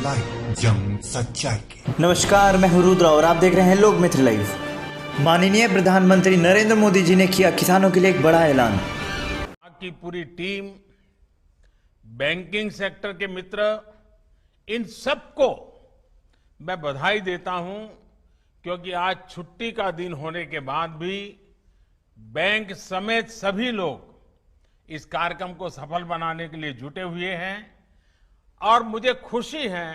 Live, जंग सच्चाई की। नमस्कार, मैं हूं रुद्र और आप देख रहे हैं लोक मित्र लाइव। माननीय प्रधानमंत्री नरेंद्र मोदी जी ने किया किसानों के लिए एक बड़ा ऐलान। की पूरी टीम, बैंकिंग सेक्टर के मित्र, इन सबको मैं बधाई देता हूं, क्योंकि आज छुट्टी का दिन होने के बाद भी बैंक समेत सभी लोग इस कार्यक्रम को सफल बनाने के लिए जुटे हुए हैं। और मुझे खुशी है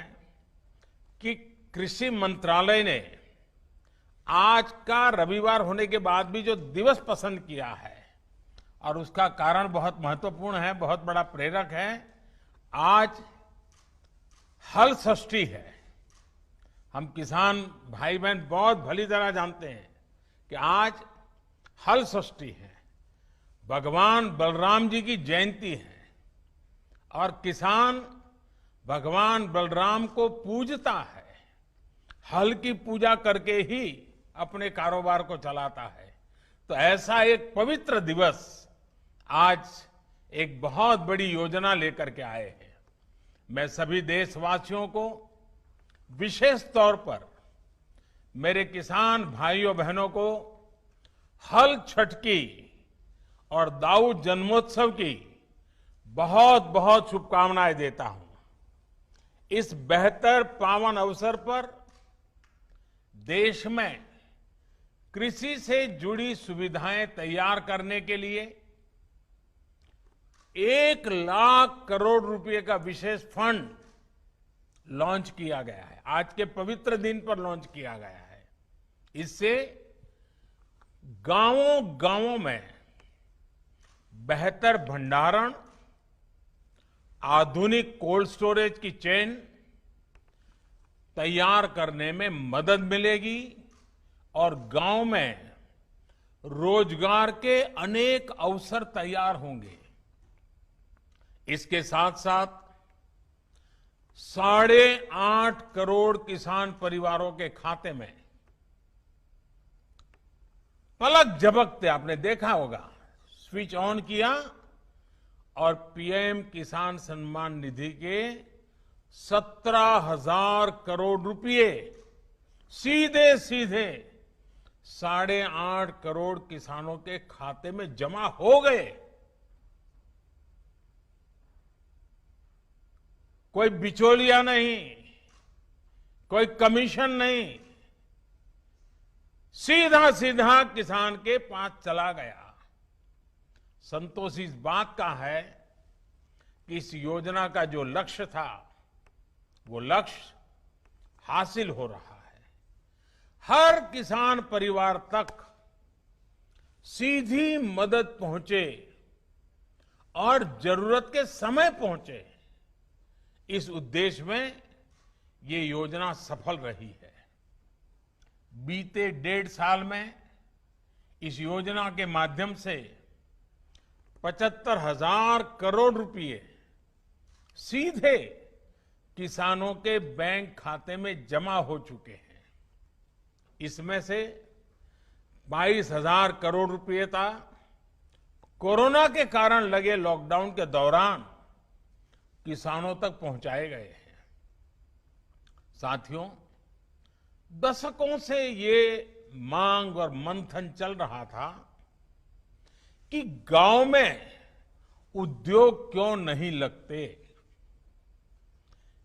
कि कृषि मंत्रालय ने आज का रविवार होने के बाद भी जो दिवस पसंद किया है, और उसका कारण बहुत महत्वपूर्ण है, बहुत बड़ा प्रेरक है। आज हल षष्ठी है। हम किसान भाई बहन बहुत भली तरह जानते हैं कि आज हल षष्ठी है, भगवान बलराम जी की जयंती है, और किसान भगवान बलराम को पूजता है। हल की पूजा करके ही अपने कारोबार को चलाता है। तो ऐसा एक पवित्र दिवस आज एक बहुत बड़ी योजना लेकर के आए हैं। मैं सभी देशवासियों को, विशेष तौर पर मेरे किसान भाइयों बहनों को हल छठ की और दाऊ जन्मोत्सव की बहुत बहुत शुभकामनाएं देता हूं। इस बेहतर पावन अवसर पर देश में कृषि से जुड़ी सुविधाएं तैयार करने के लिए 1,00,000 करोड़ रुपए का विशेष फंड लॉन्च किया गया है। आज के पवित्र दिन पर लॉन्च किया गया है। इससे गांवों गांवों में बेहतर भंडारण, आधुनिक कोल्ड स्टोरेज की चेन तैयार करने में मदद मिलेगी, और गांव में रोजगार के अनेक अवसर तैयार होंगे। इसके साथ साथ 8.5 करोड़ किसान परिवारों के खाते में पलक झपकते, आपने देखा होगा, स्विच ऑन किया और पीएम किसान सम्मान निधि के 17,000 करोड़ रुपए सीधे सीधे 8.5 करोड़ किसानों के खाते में जमा हो गए। कोई बिचौलिया नहीं, कोई कमीशन नहीं, सीधा सीधा किसान के पास चला गया। संतोष इस बात का है कि इस योजना का जो लक्ष्य था, वो लक्ष्य हासिल हो रहा है। हर किसान परिवार तक सीधी मदद पहुंचे और जरूरत के समय पहुंचे, इस उद्देश्य में ये योजना सफल रही है। बीते 1.5 साल में इस योजना के माध्यम से 75,000 करोड़ रुपए सीधे किसानों के बैंक खाते में जमा हो चुके हैं। इसमें से 22,000 करोड़ रुपए था कोरोना के कारण लगे लॉकडाउन के दौरान किसानों तक पहुंचाए गए हैं। साथियों, दशकों से ये मांग और मंथन चल रहा था कि गांव में उद्योग क्यों नहीं लगते।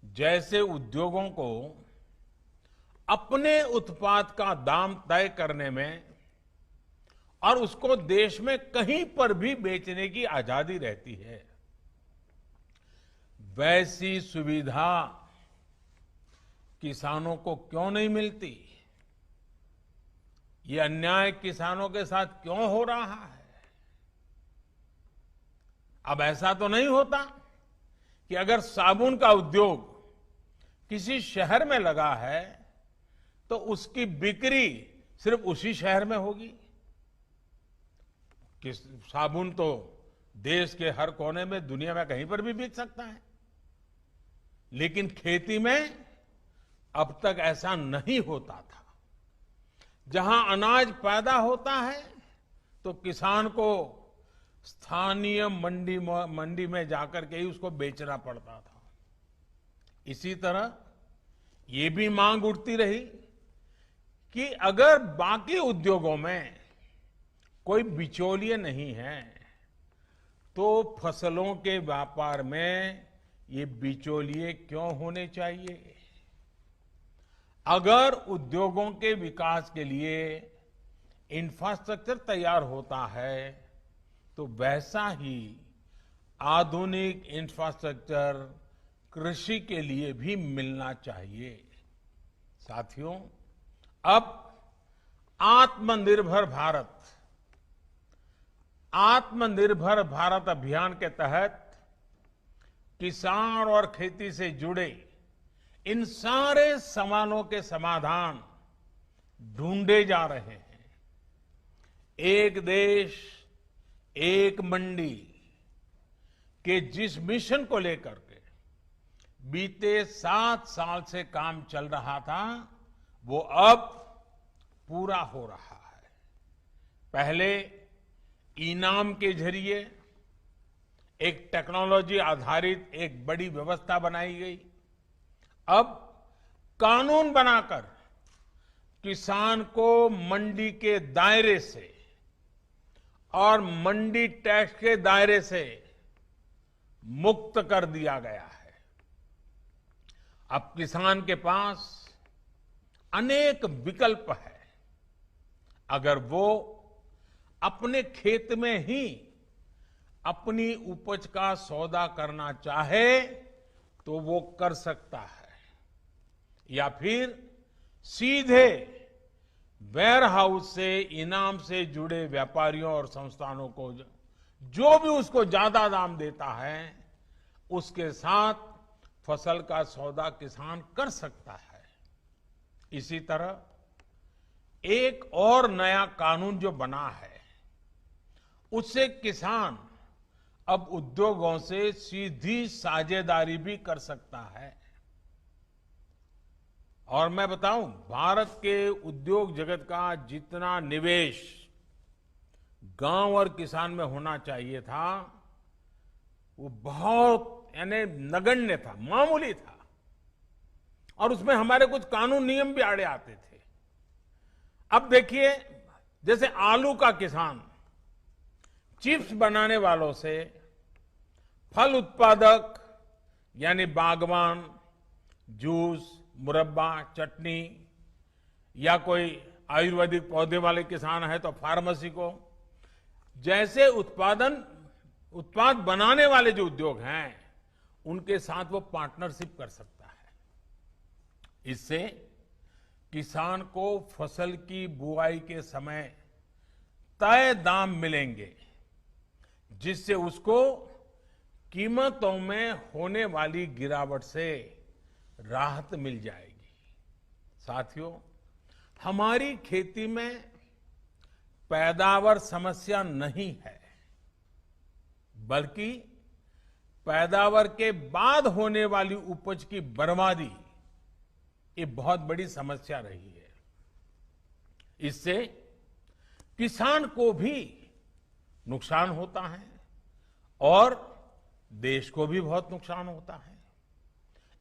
जैसे उद्योगों को अपने उत्पाद का दाम तय करने में और उसको देश में कहीं पर भी बेचने की आजादी रहती है, वैसी सुविधा किसानों को क्यों नहीं मिलती। ये अन्याय किसानों के साथ क्यों हो रहा है। अब ऐसा तो नहीं होता कि अगर साबुन का उद्योग किसी शहर में लगा है तो उसकी बिक्री सिर्फ उसी शहर में होगी। कि साबुन तो देश के हर कोने में, दुनिया में कहीं पर भी बिक सकता है, लेकिन खेती में अब तक ऐसा नहीं होता था। जहां अनाज पैदा होता है तो किसान को स्थानीय मंडी में जाकर के ही उसको बेचना पड़ता था। इसी तरह ये भी मांग उठती रही कि अगर बाकी उद्योगों में कोई बिचौलिए नहीं है तो फसलों के व्यापार में ये बिचौलिए क्यों होने चाहिए। अगर उद्योगों के विकास के लिए इंफ्रास्ट्रक्चर तैयार होता है तो वैसा ही आधुनिक इंफ्रास्ट्रक्चर कृषि के लिए भी मिलना चाहिए। साथियों, अब आत्मनिर्भर भारत अभियान के तहत किसान और खेती से जुड़े इन सारे सवालों के समाधान ढूंढे जा रहे हैं। एक देश एक मंडी के जिस मिशन को लेकर के बीते 7 साल से काम चल रहा था वो अब पूरा हो रहा है। पहले इनाम के जरिए एक टेक्नोलॉजी आधारित एक बड़ी व्यवस्था बनाई गई। अब कानून बनाकर किसान को मंडी के दायरे से और मंडी टैक्स के दायरे से मुक्त कर दिया गया है। अब किसान के पास अनेक विकल्प है। अगर वो अपने खेत में ही अपनी उपज का सौदा करना चाहे तो वो कर सकता है, या फिर सीधे वेयर हाउस से इनाम से जुड़े व्यापारियों और संस्थानों को जो भी उसको ज्यादा दाम देता है उसके साथ फसल का सौदा किसान कर सकता है। इसी तरह एक और नया कानून जो बना है उससे किसान अब उद्योगों से सीधी साझेदारी भी कर सकता है। और मैं बताऊं, भारत के उद्योग जगत का जितना निवेश गांव और किसान में होना चाहिए था वो बहुत यानी नगण्य था, मामूली था, और उसमें हमारे कुछ कानून नियम भी आड़े आते थे। अब देखिए, जैसे आलू का किसान चिप्स बनाने वालों से फल उत्पादक यानी बागवान, जूस, मुरब्बा, चटनी या कोई आयुर्वेदिक पौधे वाले किसान है तो फार्मेसी को, जैसे उत्पाद बनाने वाले जो उद्योग हैं उनके साथ वो पार्टनरशिप कर सकता है। इससे किसान को फसल की बुआई के समय तय दाम मिलेंगे जिससे उसको कीमतों में होने वाली गिरावट से राहत मिल जाएगी। साथियों, हमारी खेती में पैदावार समस्या नहीं है, बल्कि पैदावार के बाद होने वाली उपज की बर्बादी ये बहुत बड़ी समस्या रही है। इससे किसान को भी नुकसान होता है और देश को भी बहुत नुकसान होता है।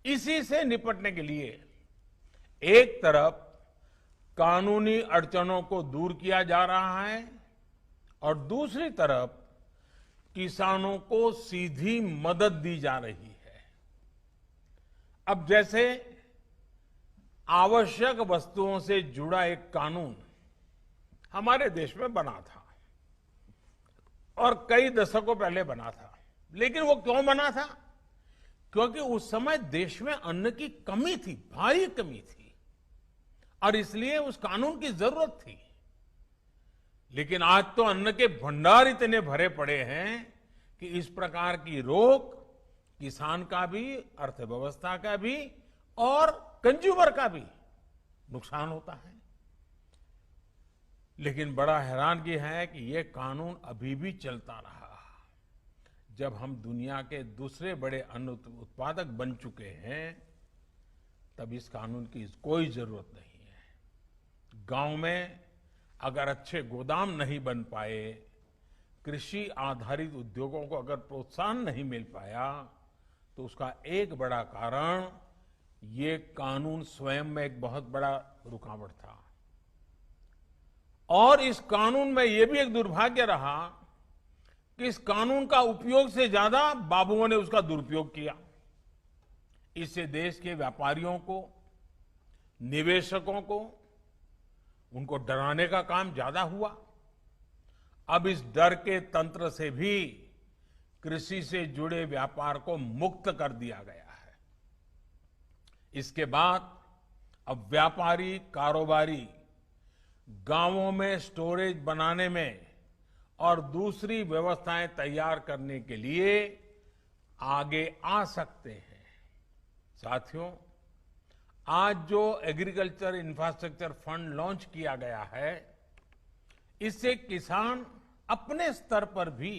इसी से निपटने के लिए एक तरफ कानूनी अड़चनों को दूर किया जा रहा है और दूसरी तरफ किसानों को सीधी मदद दी जा रही है। अब जैसे आवश्यक वस्तुओं से जुड़ा एक कानून हमारे देश में बना था और कई दशकों पहले बना था, लेकिन वो क्यों बना था? क्योंकि उस समय देश में अन्न की कमी थी, भारी कमी थी, और इसलिए उस कानून की जरूरत थी। लेकिन आज तो अन्न के भंडार इतने भरे पड़े हैं कि इस प्रकार की रोक किसान का भी, अर्थव्यवस्था का भी और कंज्यूमर का भी नुकसान होता है। लेकिन बड़ा हैरानगी है कि ये कानून अभी भी चलता रहा। जब हम दुनिया के दूसरे बड़े अन्न उत्पादक बन चुके हैं तब इस कानून की कोई जरूरत नहीं है। गांव में अगर अच्छे गोदाम नहीं बन पाए, कृषि आधारित उद्योगों को अगर प्रोत्साहन नहीं मिल पाया तो उसका एक बड़ा कारण ये कानून स्वयं में एक बहुत बड़ा रुकावट था। और इस कानून में ये भी एक दुर्भाग्य रहा कि इस कानून का उपयोग से ज्यादा बाबुओं ने उसका दुरुपयोग किया। इससे देश के व्यापारियों को, निवेशकों को, उनको डराने का काम ज्यादा हुआ। अब इस डर के तंत्र से भी कृषि से जुड़े व्यापार को मुक्त कर दिया गया है। इसके बाद अब व्यापारी, कारोबारी गांवों में स्टोरेज बनाने में और दूसरी व्यवस्थाएं तैयार करने के लिए आगे आ सकते हैं। साथियों, आज जो एग्रीकल्चर इंफ्रास्ट्रक्चर फंड लॉन्च किया गया है, इससे किसान अपने स्तर पर भी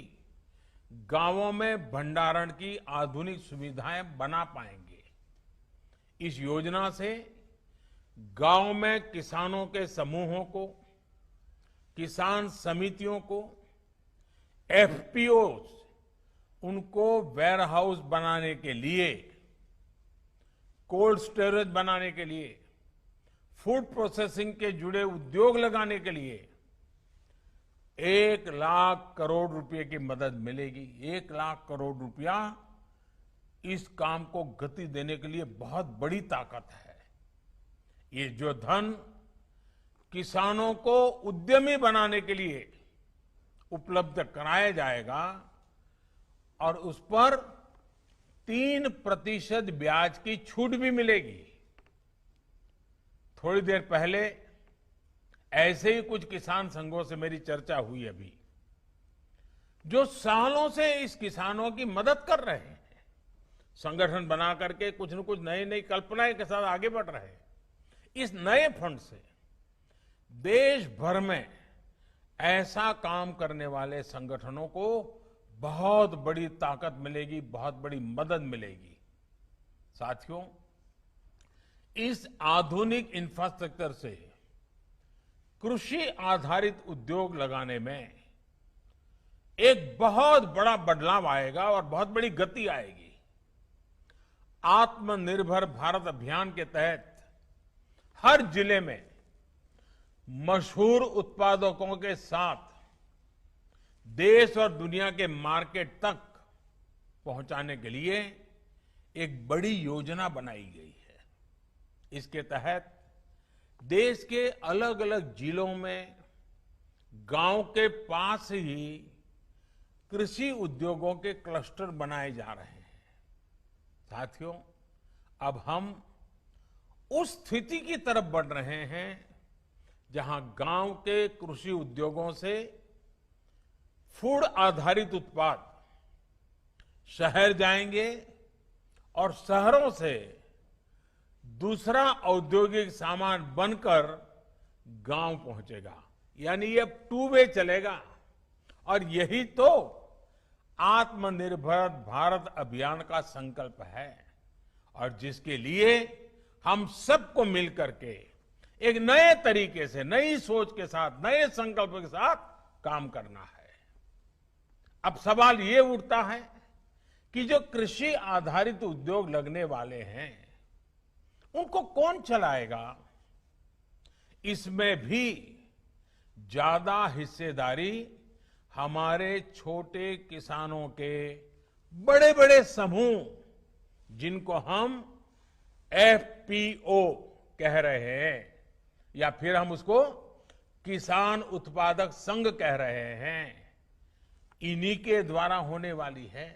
गांवों में भंडारण की आधुनिक सुविधाएं बना पाएंगे। इस योजना से गांव में किसानों के समूहों को, किसान समितियों को, एफपीओ उनको वेयर हाउस बनाने के लिए, कोल्ड स्टोरेज बनाने के लिए, फूड प्रोसेसिंग के जुड़े उद्योग लगाने के लिए 1 लाख करोड़ रुपए की मदद मिलेगी। 1 लाख करोड़ रुपया इस काम को गति देने के लिए बहुत बड़ी ताकत है। ये जो धन किसानों को उद्यमी बनाने के लिए उपलब्ध कराया जाएगा और उस पर 3% ब्याज की छूट भी मिलेगी। थोड़ी देर पहले ऐसे ही कुछ किसान संघों से मेरी चर्चा हुई अभी, जो सालों से इस किसानों की मदद कर रहे हैं, संगठन बना करके कुछ न कुछ नई नई कल्पनाएं के साथ आगे बढ़ रहे हैं। इस नए फंड से देश भर में ऐसा काम करने वाले संगठनों को बहुत बड़ी ताकत मिलेगी, बहुत बड़ी मदद मिलेगी। साथियों, इस आधुनिक इंफ्रास्ट्रक्चर से कृषि आधारित उद्योग लगाने में एक बहुत बड़ा बदलाव आएगा और बहुत बड़ी गति आएगी। आत्मनिर्भर भारत अभियान के तहत हर जिले में मशहूर उत्पादकों के साथ देश और दुनिया के मार्केट तक पहुंचाने के लिए एक बड़ी योजना बनाई गई है। इसके तहत देश के अलग अलग जिलों में गांव के पास ही कृषि उद्योगों के क्लस्टर बनाए जा रहे हैं। साथियों, अब हम उस स्थिति की तरफ बढ़ रहे हैं जहां गांव के कृषि उद्योगों से फूड आधारित उत्पाद शहर जाएंगे और शहरों से दूसरा औद्योगिक सामान बनकर गांव पहुंचेगा। यानी ये 2 वे चलेगा और यही तो आत्मनिर्भर भारत अभियान का संकल्प है और जिसके लिए हम सबको मिलकर के एक नए तरीके से, नई सोच के साथ, नए संकल्प के साथ काम करना है। अब सवाल ये उठता है कि जो कृषि आधारित उद्योग लगने वाले हैं, उनको कौन चलाएगा? इसमें भी ज्यादा हिस्सेदारी हमारे छोटे किसानों के बड़े बड़े समूह, जिनको हम एफपीओ कह रहे हैं या फिर हम उसको किसान उत्पादक संघ कह रहे हैं, इन्हीं के द्वारा होने वाली है।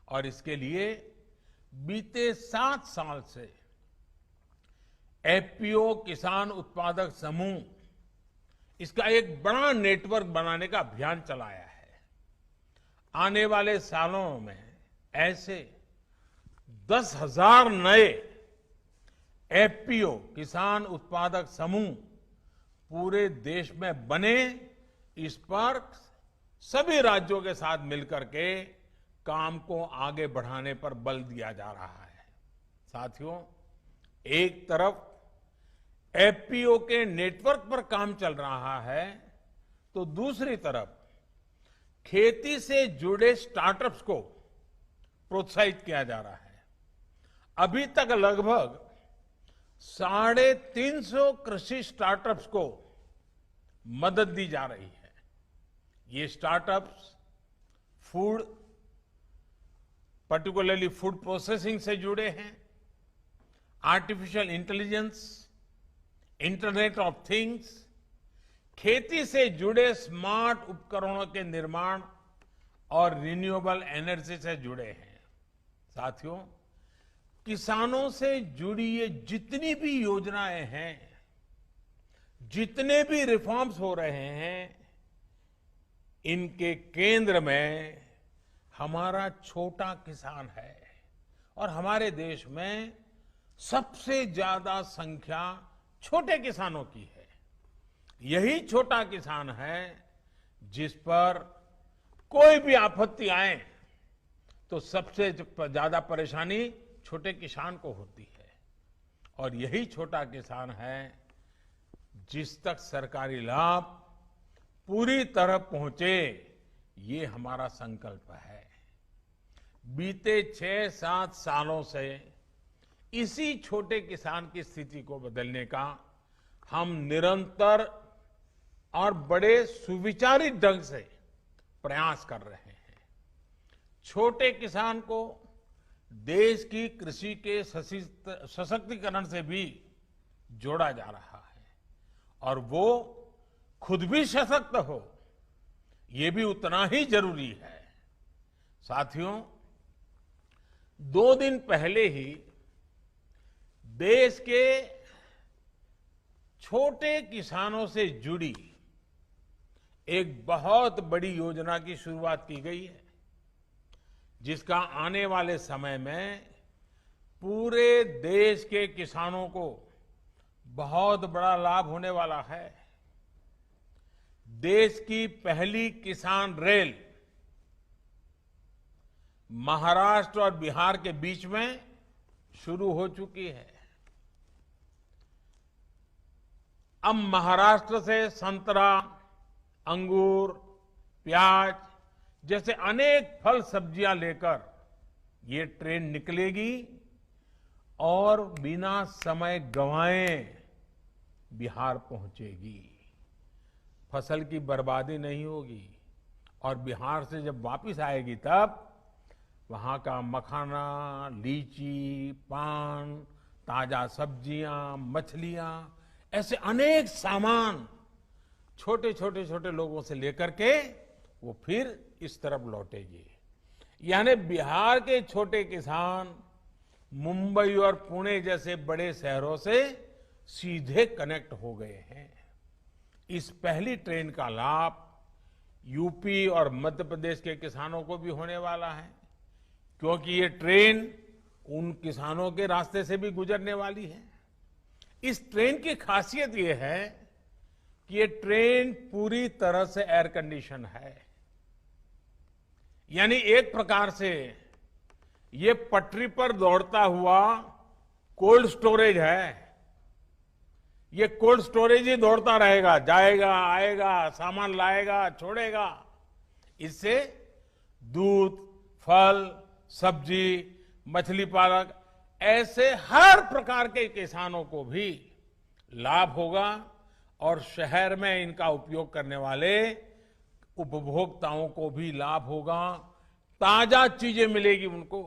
और इसके लिए बीते 7 साल से एफपीओ किसान उत्पादक समूह इसका एक बड़ा नेटवर्क बनाने का अभियान चलाया है। आने वाले सालों में ऐसे 10,000 नए एफपीओ किसान उत्पादक समूह पूरे देश में बने, इस पर सभी राज्यों के साथ मिलकर के काम को आगे बढ़ाने पर बल दिया जा रहा है। साथियों, एक तरफ एफपीओ के नेटवर्क पर काम चल रहा है, तो दूसरी तरफ खेती से जुड़े स्टार्टअप्स को प्रोत्साहित किया जा रहा है। अभी तक लगभग 350 कृषि स्टार्टअप्स को मदद दी जा रही है। ये startups food, particularly food processing से जुड़े हैं, artificial intelligence, internet of things, खेती से जुड़े स्मार्ट उपकरणों के निर्माण और रिन्यूएबल एनर्जी से जुड़े हैं। साथियों, किसानों से जुड़ी ये जितनी भी योजनाएं हैं, जितने भी रिफॉर्म्स हो रहे हैं, इनके केंद्र में हमारा छोटा किसान है और हमारे देश में सबसे ज्यादा संख्या छोटे किसानों की है। यही छोटा किसान है जिस पर कोई भी आपत्ति आए तो सबसे ज्यादा परेशानी छोटे किसान को होती है और यही छोटा किसान है जिस तक सरकारी लाभ पूरी तरह पहुंचे, ये हमारा संकल्प है। बीते 6-7 सालों से इसी छोटे किसान की स्थिति को बदलने का हम निरंतर और बड़े सुविचारित ढंग से प्रयास कर रहे हैं। छोटे किसान को देश की कृषि के सशक्तिकरण से भी जोड़ा जा रहा है और वो खुद भी सशक्त हो, ये भी उतना ही जरूरी है। साथियों, 2 दिन पहले ही देश के छोटे किसानों से जुड़ी एक बहुत बड़ी योजना की शुरुआत की गई है, जिसका आने वाले समय में पूरे देश के किसानों को बहुत बड़ा लाभ होने वाला है। देश की पहली किसान रेल महाराष्ट्र और बिहार के बीच में शुरू हो चुकी है। अब महाराष्ट्र से संतरा, अंगूर, प्याज जैसे अनेक फल सब्जियां लेकर ये ट्रेन निकलेगी और बिना समय गंवाए बिहार पहुंचेगी। फसल की बर्बादी नहीं होगी और बिहार से जब वापस आएगी तब वहां का मखाना, लीची, पान, ताजा सब्जियां, मछलियां, ऐसे अनेक सामान छोटे छोटे लोगों से लेकर के वो फिर इस तरफ लौटेगी। यानी बिहार के छोटे किसान मुंबई और पुणे जैसे बड़े शहरों से सीधे कनेक्ट हो गए हैं। इस पहली ट्रेन का लाभ यूपी और मध्य प्रदेश के किसानों को भी होने वाला है, क्योंकि ये ट्रेन उन किसानों के रास्ते से भी गुजरने वाली है। इस ट्रेन की खासियत ये है कि ये ट्रेन पूरी तरह से एयर कंडीशन है, यानी एक प्रकार से ये पटरी पर दौड़ता हुआ कोल्ड स्टोरेज है। ये कोल्ड स्टोरेज ही दौड़ता रहेगा, जाएगा, आएगा, सामान लाएगा, छोड़ेगा। इससे दूध, फल, सब्जी, मछली पालक ऐसे हर प्रकार के किसानों को भी लाभ होगा और शहर में इनका उपयोग करने वाले उपभोक्ताओं को भी लाभ होगा। ताजा चीजें मिलेगी उनको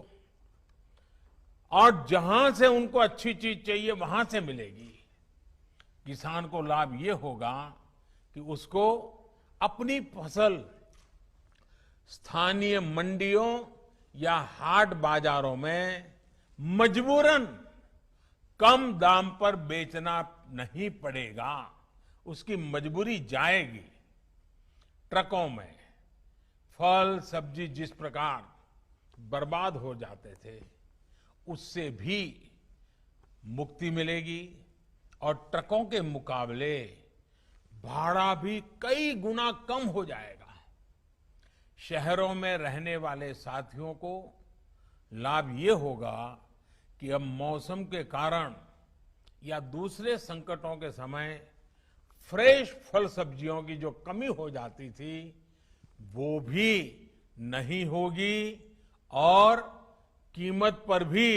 और जहां से उनको अच्छी चीज चाहिए वहां से मिलेगी। किसान को लाभ ये होगा कि उसको अपनी फसल स्थानीय मंडियों या हाट बाजारों में मजबूरन कम दाम पर बेचना नहीं पड़ेगा, उसकी मजबूरी जाएगी। ट्रकों में फल सब्जी जिस प्रकार बर्बाद हो जाते थे, उससे भी मुक्ति मिलेगी और ट्रकों के मुकाबले भाड़ा भी कई गुना कम हो जाएगा। शहरों में रहने वाले साथियों को लाभ ये होगा कि अब मौसम के कारण या दूसरे संकटों के समय फ्रेश फल सब्जियों की जो कमी हो जाती थी वो भी नहीं होगी और कीमत पर भी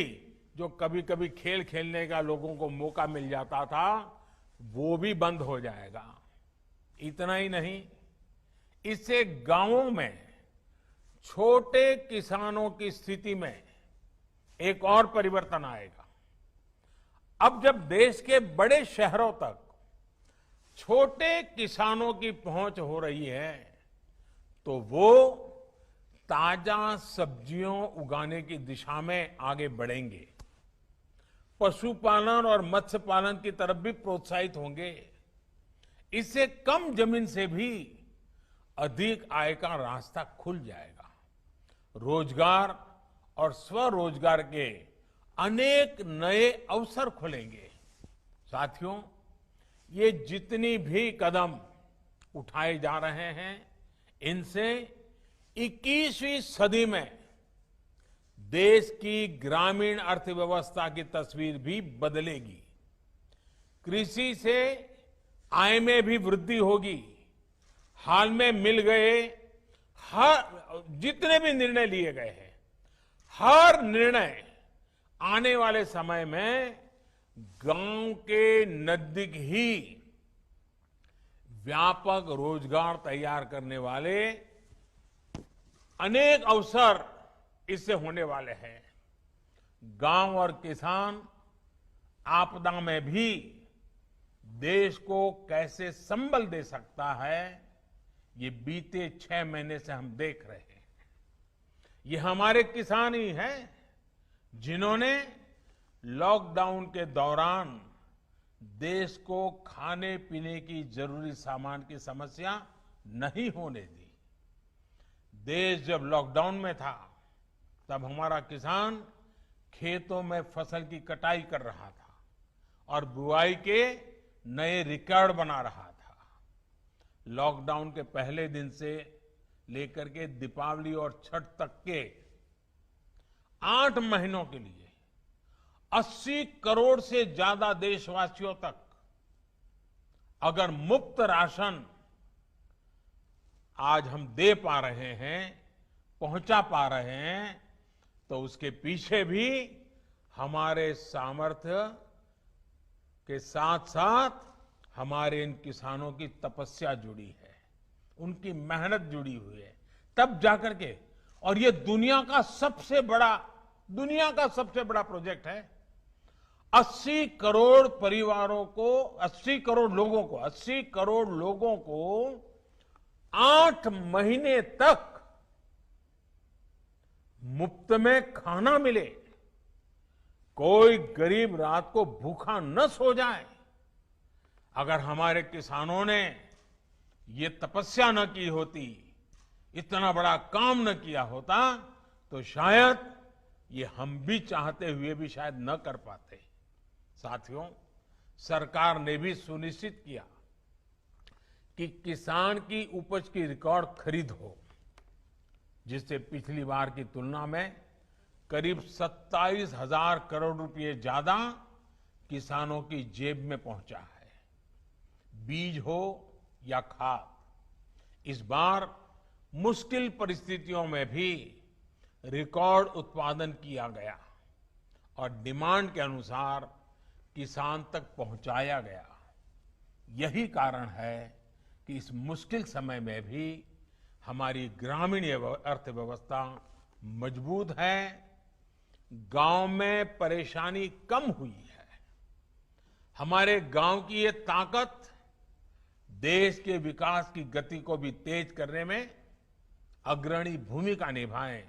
जो कभी कभी खेल खेलने का लोगों को मौका मिल जाता था, वो भी बंद हो जाएगा। इतना ही नहीं, इससे गांवों में छोटे किसानों की स्थिति में एक और परिवर्तन आएगा। अब जब देश के बड़े शहरों तक छोटे किसानों की पहुंच हो रही है, तो वो ताजा सब्जियों उगाने की दिशा में आगे बढ़ेंगे, पशुपालन और मत्स्य पालन की तरफ भी प्रोत्साहित होंगे। इससे कम जमीन से भी अधिक आय का रास्ता खुल जाएगा। रोजगार और स्वरोजगार के अनेक नए अवसर खुलेंगे। साथियों, ये जितनी भी कदम उठाए जा रहे हैं, इनसे 21वीं सदी में देश की ग्रामीण अर्थव्यवस्था की तस्वीर भी बदलेगी। कृषि से आय में भी वृद्धि होगी। हाल में मिल गए जितने भी निर्णय लिए गए हैं, हर निर्णय आने वाले समय में गांव के नजदीक ही व्यापक रोजगार तैयार करने वाले अनेक अवसर इससे होने वाले हैं। गांव और किसान आपदा में भी देश को कैसे संबल दे सकता है, ये बीते 6 महीने से हम देख रहे हैं। ये हमारे किसान ही हैं जिन्होंने लॉकडाउन के दौरान देश को खाने पीने की जरूरी सामान की समस्या नहीं होने दी। देश जब लॉकडाउन में था, तब हमारा किसान खेतों में फसल की कटाई कर रहा था और बुआई के नए रिकॉर्ड बना रहा था। लॉकडाउन के पहले दिन से लेकर के दीपावली और छठ तक के 8 महीनों के लिए 80 करोड़ से ज्यादा देशवासियों तक अगर मुफ्त राशन आज हम दे पा रहे हैं, पहुंचा पा रहे हैं, तो उसके पीछे भी हमारे सामर्थ्य के साथ साथ हमारे इन किसानों की तपस्या जुड़ी है, उनकी मेहनत जुड़ी हुई है। तब जाकर के, और ये दुनिया का सबसे बड़ा प्रोजेक्ट है। 80 करोड़ परिवारों को, 80 करोड़ लोगों को 8 महीने तक मुफ्त में खाना मिले, कोई गरीब रात को भूखा न सो जाए। अगर हमारे किसानों ने ये तपस्या न की होती, इतना बड़ा काम न किया होता, तो शायद ये हम भी चाहते हुए भी शायद न कर पाते। साथियों, सरकार ने भी सुनिश्चित किया कि किसान की उपज की रिकॉर्ड खरीद हो, जिससे पिछली बार की तुलना में करीब 27,000 करोड़ रुपए ज्यादा किसानों की जेब में पहुंचा है। बीज हो या खाद, इस बार मुश्किल परिस्थितियों में भी रिकॉर्ड उत्पादन किया गया और डिमांड के अनुसार किसान तक पहुंचाया गया। यही कारण है कि इस मुश्किल समय में भी हमारी ग्रामीण अर्थव्यवस्था मजबूत है। गांव में परेशानी कम हुई है। हमारे गांव की ये ताकत देश के विकास की गति को भी तेज करने में अग्रणी भूमिका निभाए।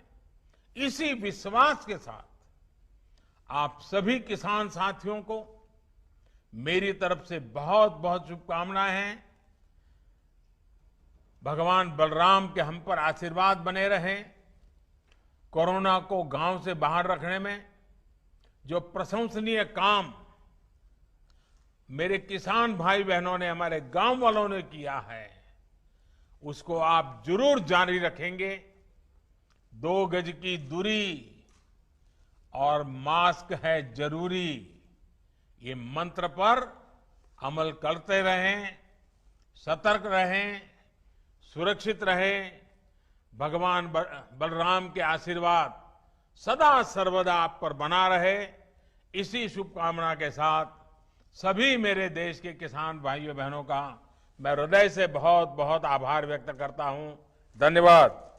इसी विश्वास के साथ आप सभी किसान साथियों को मेरी तरफ से बहुत बहुत शुभकामनाएं हैं। भगवान बलराम के हम पर आशीर्वाद बने रहें। कोरोना को गांव से बाहर रखने में जो प्रशंसनीय काम मेरे किसान भाई बहनों ने, हमारे गांव वालों ने किया है, उसको आप जरूर जारी रखेंगे। 2 गज की दूरी और मास्क है जरूरी, ये मंत्र पर अमल करते रहें, सतर्क रहें, सुरक्षित रहें। भगवान बलराम के आशीर्वाद सदा सर्वदा आप पर बना रहे, इसी शुभकामना के साथ सभी मेरे देश के किसान भाइयों बहनों का मैं हृदय से बहुत बहुत आभार व्यक्त करता हूं। धन्यवाद।